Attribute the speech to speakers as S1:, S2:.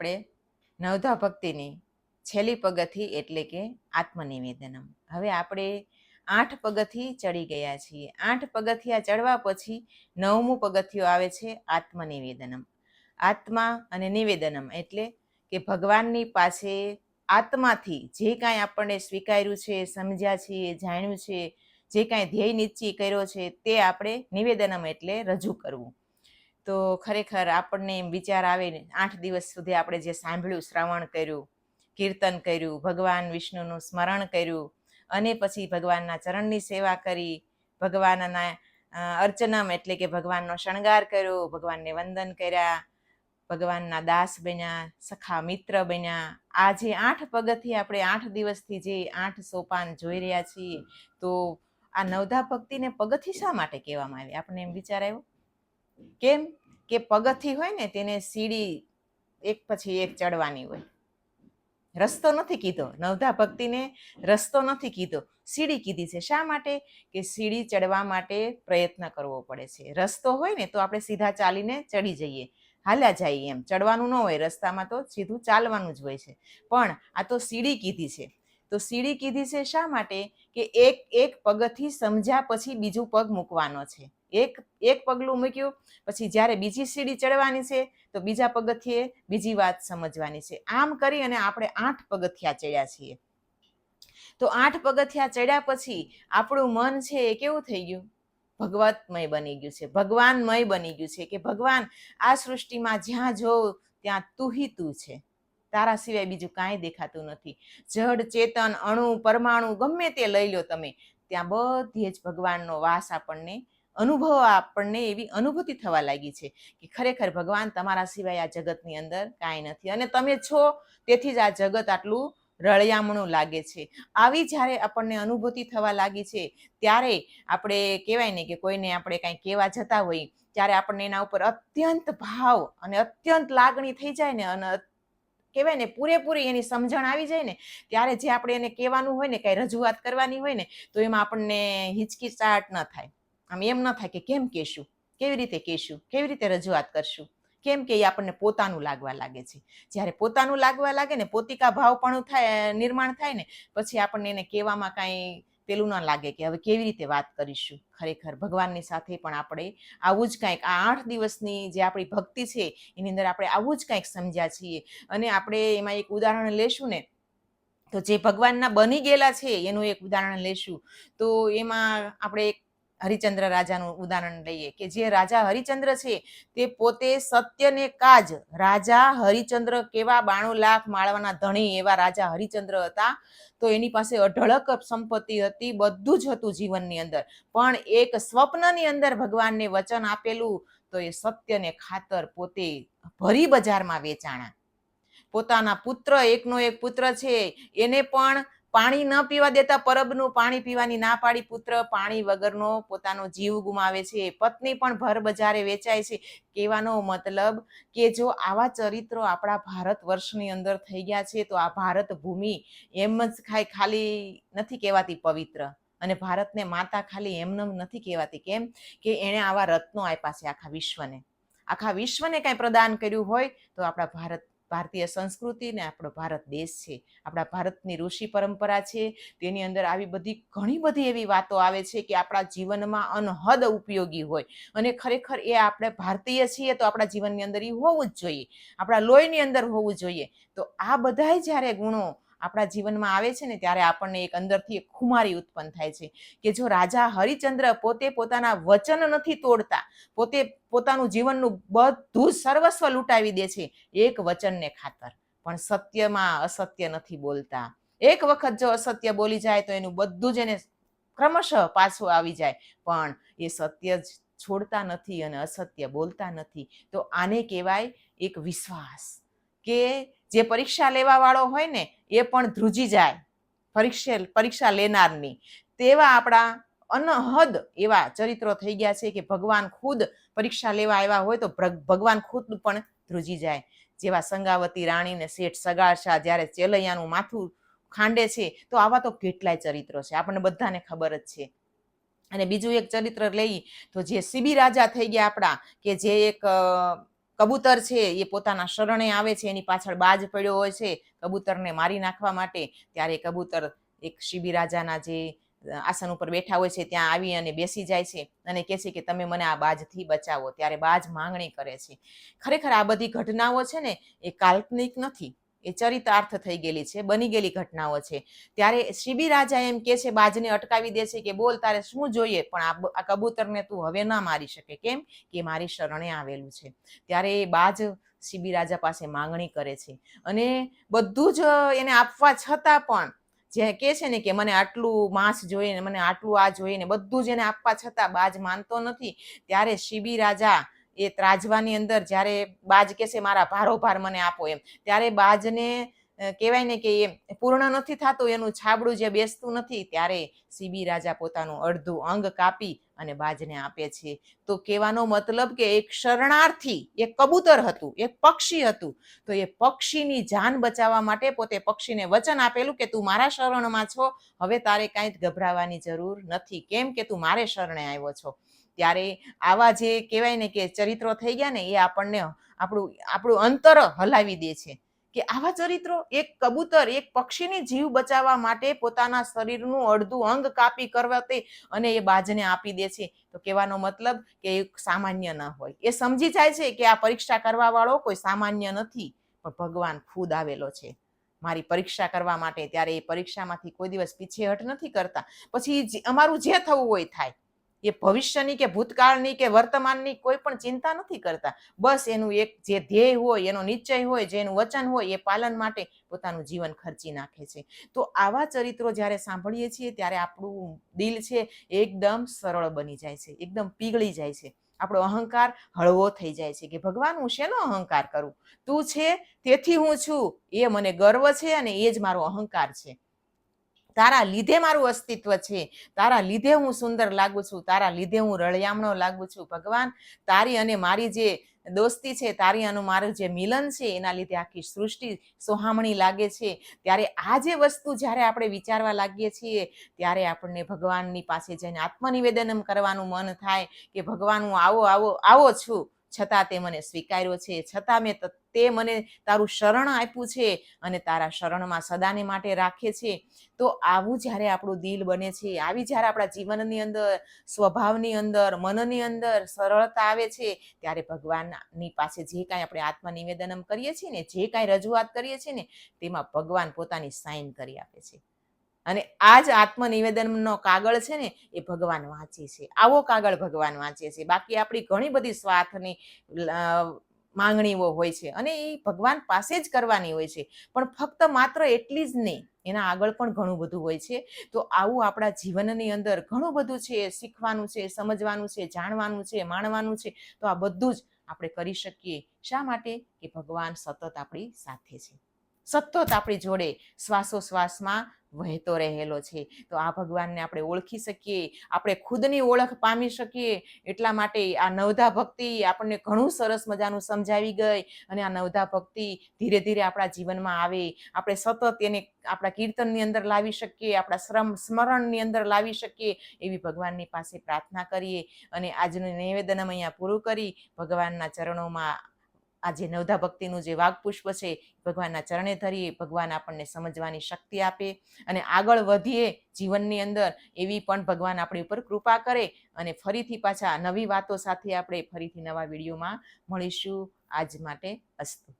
S1: આપણે નવધા ભક્તિની છેલ્લી પગથી એટલે કે આત્મનિવેદનમ. હવે આપણે 8 પગથી ચડી ગયા છીએ. 8 પગથિયા ચડવા પછી 9મું પગથિયું આવે છે આત્મનિવેદનમ. આત્મા અને નિવેદનમ એટલે કે ભગવાનની પાસે આત્માથી જે કાંઈ આપણને સ્વીકાર્યું છે, સમજ્યા છીએ, જાણ્યું છે, જે કાંઈ ધ્યેય નિશ્ચય કર્યો છે તે આપણે નિવેદનમ એટલે રજૂ કરવું. તો ખરેખર આપણને એમ વિચાર આવે ને, 8 દિવસ સુધી આપણે જે સાંભળ્યું, શ્રવણ કર્યું, કીર્તન કર્યું, ભગવાન વિષ્ણુનું સ્મરણ કર્યું અને પછી ભગવાનના ચરણની સેવા કરી, ભગવાનના અર્ચનમ એટલે કે ભગવાનનો શણગાર કર્યો, ભગવાનને વંદન કર્યા, ભગવાનના દાસ બન્યા, સખા મિત્ર બન્યા. આ જે 8 પગથી આપણે 8 દિવસથી જે 8 સોપાન જોઈ રહ્યા છીએ, તો આ નવધા ભક્તિને પગથી શા માટે કહેવામાં આવે? આપણને એમ વિચાર આવ્યો કેમ કે પગથી હોય ને તેને સીડી એક પછી એક ચડવાની હોય. રસ્તો નથી કીધો, નવધા ભક્તિને રસ્તો નથી કીધો, સીડી કીધી છે. શા માટે? કે સીડી ચડવા માટે પ્રયત્ન કરવો પડે છે. રસ્તો હોય ને તો આપણે સીધા ચાલીને ચડી જઈએ, હાલ્યા જઈએ, એમ ચડવાનું ન હોય. રસ્તામાં તો સીધું ચાલવાનું જ હોય છે, પણ આ તો સીડી કીધી છે. તો સીડી કીધી છે શા માટે? કે એક એક પગથી સમજ્યા પછી બીજું પગ મૂકવાનો છે. એક પગલું મૂક્યું પછી જ્યારે બીજી સીડી ચડવાની છે તો બીજા પગથિયે બીજી વાત સમજવાની છે. આમ કરી અને આપણે 8 પગથિયા ચડ્યા છીએ. તો 8 પગથિયા ચડ્યા પછી આપણું મન છે એ કેવું થઈ ગયું? ભગવતમય બની ગયું છે, ભગવાનમય બની ગયું છે. કે ભગવાન, આ સૃષ્ટિમાં જ્યાં જોઉં ત્યાં તું ही તું છે, તારા સિવાય બીજું કાંઈ દેખાતું નથી. જડ, ચેતન, અણુ, પરમાણુ ગમે તે લઈ લો તમે, ત્યાં બધે જ ભગવાનનો વાસ આપણને આપણને એવી અનુભૂતિ થવા લાગી છે કે ખરેખર ભગવાન, તમારા સિવાય આ જગતની અંદર કાંઈ નથી અને તમે છો, તેથી જ આ જગત આટલું રળિયામણું લાગે છે. આવી જ્યારે આપણને અનુભૂતિ થવા લાગી છે ત્યારે આપણે કહેવાય ને કે કોઈને આપણે કાંઈ કહેવા જતા હોઈએ ત્યારે આપણને એના ઉપર અત્યંત ભાવ અને અત્યંત લાગણી થઈ જાય ને, અને કહેવાય ને પૂરેપૂરી એની સમજણ આવી જાય ને, ત્યારે જે આપણે એને કહેવાનું હોય ને, કાંઈ રજૂઆત કરવાની હોય ને, તો એમાં આપણને હિચકિચાટ ન થાય. આમ એમ ન થાય કે કેમ કહેશું, કેવી રીતે કહેશું, કેવી રીતે રજૂઆત કરશું. કેમ કે એ આપણને પોતાનું લાગવા લાગે છે. જ્યારે પોતાનું લાગવા લાગે ને, પોતિકા ભાવ પણ થાય, નિર્માણ થાય ને, પછી આપણને એને કહેવામાં કાંઈ પેલું ન લાગે કે હવે કેવી રીતે વાત કરીશું. ખરેખર ભગવાનની સાથે પણ આપણે આવું જ કાંઈક આ 8 દિવસની જે આપણી ભક્તિ છે એની અંદર આપણે આવું જ કાંઈક સમજ્યા છીએ. અને આપણે એમાં એક ઉદાહરણ લેશું ને, તો જે ભગવાનના બની ગયેલા છે એનું એક ઉદાહરણ લેશું. તો એમાં આપણે એક હરિચંદ્ર રાજાનું ઉદાહરણ લઈએ કે જે રાજા હરિચંદ્ર છે તે પોતે સત્યને કાજ રાજા હરિચંદ્ર, કેવા 92 લાખ માળવાના ધણી એવા રાજા હરિચંદ્ર હતા. તો એની પાસે અઢળક સંપત્તિ હતી, બધું જ હતું જીવનની અંદર, પણ એક સ્વપ્નની અંદર ભગવાનને વચન આપેલું, તો એ સત્યને ખાતર પોતે ભરી બજારમાં વેચાણા. પોતાના પુત્ર, એકનો એક પુત્ર છે એને પણ પાણી ન પીવા દેતા, પરબનું પાણી પીવાની ના પાડી, પુત્ર પાણી વગરનો પોતાનો જીવ ગુમાવે છે. પત્ની પણ ભર બજારે વેચાય છે. કહેવાનો મતલબ કે જો આવા ચરિત્રો આપણા ભારત વર્ષની અંદર થઈ ગયા છે તો આ ભારત ભૂમિ એમ જ ખાલી નથી કહેવાતી પવિત્ર, અને ભારતને માતા ખાલી એમને નથી કહેવાતી. કેમ કે એણે આવા રત્નો આપ્યા છે આખા વિશ્વને. આખા વિશ્વને કાંઈ પ્રદાન કર્યું હોય તો આપણા ભારતીય સંસ્કૃતિ ને આપણો ભારત દેશ છે. આપણા ભારતની ઋષિ પરંપરા છે, તેની અંદર આવી બધી ઘણી બધી એવી વાતો આવે છે કે આપણા જીવનમાં અનહદ ઉપયોગી હોય. અને ખરેખર એ આપણે ભારતીય છીએ તો આપણા જીવનની અંદર એ હોવું જ જોઈએ, આપણા લોહીની અંદર હોવું જોઈએ. તો આ બધાય જ્યારે ગુણો આપણા જીવનમાં આવે છે ને, ત્યારે આપણને એક અંદરથી એક ખુમારી ઉત્પન્ન થાય છે કે જો રાજા હરિચંદ્ર પોતે પોતાના વચન નથી તોડતા, પોતે પોતાનું જીવનનું બધું સર્વસ્વ લૂંટાવી દે છે એક વચનને ખાતર, પણ સત્યમાં અસત્ય નથી બોલતા. એક વખત જો અસત્ય બોલી જાય તો એનું બધું જ એને ક્રમશઃ પાછું આવી જાય, પણ એ સત્ય જ છોડતા નથી અને અસત્ય બોલતા નથી. તો આને કહેવાય એક વિશ્વાસ. કે જે પરીક્ષા લેવા વાળો હોય ને એ પણ ધ્રુજી જાય પરીક્ષા લેનારની. તેવા આપણા અનહદ એવા ચરિત્રો થઈ ગયા છે કે ભગવાન ખુદ પરીક્ષા લેવા આવ્યા હોય તો ભગવાન ખુદ પણ ધ્રુજી જાય. જેવા સંગાવતી રાણીને શેઠ સગાશા જ્યારે ચેલૈયાનું માથું ખાંડે છે, તો આવા તો કેટલાય ચરિત્રો છે, આપણને બધાને ખબર જ છે. અને બીજું એક ચરિત્ર લઈ તો જે સીબી રાજા થઈ ગયા આપણા, કે જે એક કબૂતર છે એ પોતાના શરણે આવે છે, એની પાછળ બાજ પડ્યો હોય છે કબૂતરને મારી નાખવા માટે, ત્યારે કબૂતર એક શિબી રાજાના જે આસન ઉપર બેઠા હોય છે ત્યાં આવી અને બેસી જાય છે અને કહે છે કે તમે મને આ બાજથી બચાવો. ત્યારે બાજ માંગણી કરે છે. ખરેખર આ બધી ઘટનાઓ છે ને એ કાલ્પનિક નથી, એ ચરિતાર્થ થઈ ગયેલી છે, બની ગયેલી ઘટનાઓ છે. ત્યારે શિબી રાજા એમ કે છે, બાજને અટકાવી દે છે કે બોલ તારે શું જોઈએ, પણ આ કબૂતરને તું હવે ના મારી શકે. કેમ કે મારી શરણે આવેલું છે. ત્યારે એ બાજ શિબી રાજા પાસે માંગણી કરે છે અને બધું જ એને આપવા છતાં પણ જે કે છે ને કે મને આટલું માંસ જોઈએ ને મને આટલું આ જોઈએ ને બધું જ એને આપવા છતાં બાજ માનતો નથી. ત્યારે શિબી રાજા એ ત્રાજવાની અંદર જ્યારે બાજ કે છે મારા ભારોભાર મને આપો એમ, ત્યારે બાજને કહેવાય ને કે એ પૂર્ણ નથી થતું, એનું છાબડું જે બેસતું નથી, ત્યારે શિબી રાજા પોતાનું અડધું અંગ કાપી અને બાજને આપે છે. તો કહેવાનો મતલબ કે એક શરણાર્થી, એક કબૂતર હતું, એક પક્ષી હતું, તો એ પક્ષીની જાન બચાવવા માટે પોતે પક્ષીને વચન આપેલું કે તું મારા શરણમાં છો, હવે તારે કાંઈ જ ગભરાવાની જરૂર નથી, કેમ કે તું મારે શરણે આવ્યો છો. ત્યારે આવા જે કહેવાય ને કે ચરિત્રો થઈ ગયા ને એ આપણને આપણું અંતર હલાવી દે છે કે આવા ચરિત્રો, એક કબૂતર એક પક્ષીની જીવ બચાવવા માટે પોતાના શરીરનું અડધું અંગ કાપી કરવતે અને એ બાજને આપી દે છે. તો કહેવાનો મતલબ કે એ સામાન્ય ન હોય, એ સમજી જાય છે કે આ પરીક્ષા કરવા વાળો કોઈ સામાન્ય નથી, પણ ભગવાન ખુદ આવેલો છે મારી પરીક્ષા કરવા માટે. ત્યારે એ પરીક્ષામાંથી કોઈ દિવસ પીછેહટ નથી કરતા. પછી અમારું જે થવું હોય થાય, એ ભવિષ્યની કે ભૂતકાળની કે વર્તમાનની કોઈ પણ ચિંતા નથી કરતા. બસ એનું એક જે ધ્યેય હોય, એનો નિશ્ચય હોય, જેનું વચન હોય એ પાલન માટે પોતાનું જીવન ખર્ચી નાખે છે. તો આવા ચરિત્રો જ્યારે સાંભળીએ છીએ ત્યારે આપણું દિલ છે એકદમ સરળ બની જાય છે, એકદમ પીગળી જાય છે, આપણો અહંકાર હળવો થઈ જાય છે કે ભગવાન હું શેનો અહંકાર કરું, તું છે તેથી હું છું, એ મને ગર્વ છે અને એ જ મારો અહંકાર છે. તારા લીધે મારું અસ્તિત્વ છે, તારા લીધે હું સુંદર લાગુ છું, તારા લીધે હું રળિયામણો લાગુ છું. ભગવાન તારી અને મારી જે દોસ્તી છે, તારી અને મારું જે મિલન છે, એના લીધે આખી સૃષ્ટિ સોહામણી લાગે છે. ત્યારે આ જે વસ્તુ જ્યારે આપણે વિચારવા લાગીએ છીએ ત્યારે આપણને ભગવાનની પાસે જઈને આત્મનિવેદન કરવાનું મન થાય કે ભગવાન હું આવો છું, છતાં તે મને સ્વીકાર્યો છે, છતાં તે મને તારું શરણ આપ્યું છે અને તારા શરણમાં સદાને માટે રાખે છે. તો આવું જ્યારે આપણું દિલ બને છે, આવી જ્યારે આપણા જીવનની અંદર, સ્વભાવની અંદર, મનની અંદર સરળતા આવે છે, ત્યારે ભગવાનની પાસે જે કાંઈ આપણે આત્મનિવેદન કરીએ છીએ ને, જે કાંઈ રજૂઆત કરીએ છીએ ને, તેમાં ભગવાન પોતાની સાઈન કરી આપે છે. અને આ જ આત્મનિવેદનનો કાગળ છે ને એ ભગવાન વાંચે છે, આવો કાગળ ભગવાન વાંચે છે. બાકી આપણી ઘણી બધી સ્વાર્થની માંગણીઓ હોય છે અને એ ભગવાન પાસે જ કરવાની હોય છે, પણ ફક્ત માત્ર એટલી જ નહીં, એના આગળ પણ ઘણું બધું હોય છે. તો આવું આપણા જીવનની અંદર ઘણું બધું છે, શીખવાનું છે, સમજવાનું છે, જાણવાનું છે, માણવાનું છે. તો આ બધું જ આપણે કરી શકીએ. શા માટે? કે ભગવાન સતત આપણી સાથે છે, સતત આપણી જોડે શ્વાસોશ્વાસમાં વહેતો રહેલો છે. તો આ ભગવાનને આપણે ઓળખી શકીએ, આપણે ખુદની ઓળખ પામી શકીએ. એટલા માટે આ નવધા ભક્તિ આપણને ઘણું સરસ મજાનું સમજાવી ગઈ અને આ નવધા ભક્તિ ધીરે ધીરે આપણા જીવનમાં આવે, આપણે સતત એને આપણા કીર્તનની અંદર લાવી શકીએ, આપણા સ્મરણની અંદર લાવી શકીએ, એવી ભગવાનની પાસે પ્રાર્થના કરીએ. અને આજનું નિવેદન અહીંયા પૂરું કરી ભગવાનના ચરણોમાં આ જે નવધા ભક્તિનું જે વાઘપુષ્પ છે ભગવાનના ચરણે ધરીએ. ભગવાન આપણને સમજવાની શક્તિ આપે અને આગળ વધીએ જીવનની અંદર, એવી પણ ભગવાન આપણી ઉપર કૃપા કરે. અને ફરીથી પાછા નવી વાતો સાથે આપણે ફરીથી નવા વિડીયોમાં મળીશું. આજ માટે અસ્તુ.